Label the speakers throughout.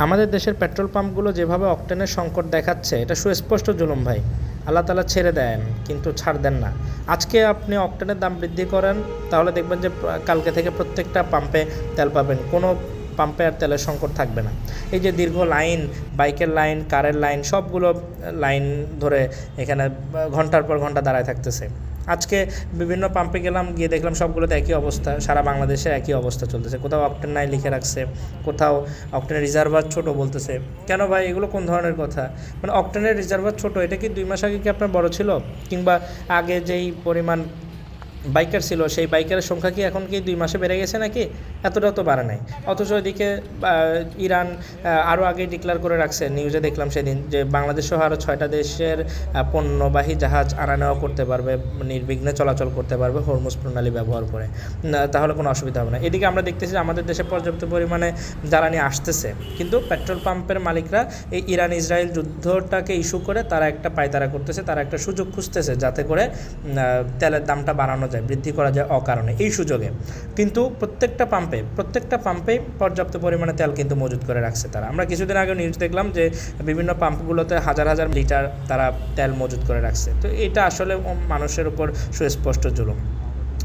Speaker 1: আমাদের দেশের পেট্রোল পাম্পগুলো যেভাবে অকটেনের সংকট দেখাচ্ছে এটা সুস্পষ্ট জুলুম ভাই। আল্লাহ তাআলা ছেড়ে দেন কিন্তু ছাড় দেন না। আজকে আপনি অকটেনের দাম বৃদ্ধি করেন, তাহলে দেখবেন যে কালকে থেকে প্রত্যেকটা পাম্পে তেল পাবেন, কোনো পাম্পে আর তেলের সংকট থাকবে না। এই যে দীর্ঘ লাইন, বাইকের লাইন, কারের লাইন, সবগুলো লাইন ধরে এখানে ঘন্টার পর ঘন্টা দাঁড়ায় থাকতেছে। আজকে বিভিন্ন পাম্পে গেলাম, গিয়ে দেখলাম সবগুলোতে একই অবস্থা, সারা বাংলাদেশে একই অবস্থা চলতেছে। কোথাও অকটেন নাই লিখে রাখছে, কোথাও অকটেনের রিজার্ভার ছোট বলতেছে। কেন ভাই, এগুলো কোন ধরনের কথা? মানে অকটেনের রিজার্ভার ছোট, এটা কি 2 মাস আগে কি আপনার বড় ছিল? কিংবা আগে যেই পরিমাণ বাইকার ছিল সেই বাইকারের সংখ্যা কি এখন কি 2 মাসে বেড়ে গেছে নাকি? এতটাও তো বাড়ে নাই। অথচ ওইদিকে ইরান আরও আগে ডিক্লেয়ার করে রাখছে, নিউজে দেখলাম সেদিন, যে বাংলাদেশসহ আরও 6টা দেশের পণ্যবাহী জাহাজ আনা নেওয়া করতে পারবে, নির্বিঘ্নে চলাচল করতে পারবে হরমুজ প্রণালী ব্যবহার করে। তাহলে কোনো অসুবিধা হবে না। এদিকে আমরা দেখতেছি যে আমাদের দেশে পর্যাপ্ত পরিমাণে জ্বালানি আসতেছে, কিন্তু পেট্রোল পাম্পের মালিকরা এই ইরান ইসরায়েল যুদ্ধটাকে ইস্যু করে তারা একটা পায়তারা করতেছে, তারা একটা সুযোগ খুঁজতেছে যাতে করে তেলের দামটা বাড়ানো যায়, বৃদ্ধি করা যায় অকারণে এই সুযোগে। কিন্তু প্রত্যেকটা পাম্পেই পর্যাপ্ত পরিমাণে তেল কিন্তু মজুত করে রাখছে তারা। আমরা কিছুদিন আগে নিউজ দেখলাম যে বিভিন্ন পাম্পগুলোতে হাজার হাজার লিটার তারা তেল মজুত করে রাখছে। তো এটা আসলে মানুষের উপর সুস্পষ্ট জুলুম।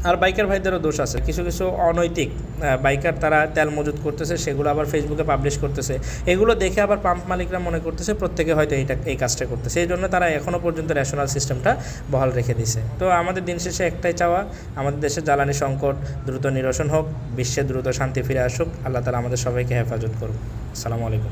Speaker 1: আর বাইকার ভাইদেরও দোষ আছে, কিছু কিছু অনৈতিক বাইকার তারা তেল মজুত করতেছে, সেগুলো আবার ফেসবুকে পাবলিশ করতেছে। এগুলো দেখে আবার পাম্প মালিকরা মনে করতেছে প্রত্যেকে হয়তো এই কাজটা করতেছে, এই জন্য তারা এখনও পর্যন্ত রেশনাল সিস্টেমটা বহাল রেখে দিছে। তো আমাদের দিন শেষে একটাই চাওয়া, আমাদের দেশের জ্বালানি সংকট দ্রুত নিরসন হোক, বিশ্বে দ্রুত শান্তি ফিরে আসুক। আল্লাহ তাআলা আমাদের সবাইকে হেফাজত করুন। আসসালামু আলাইকুম।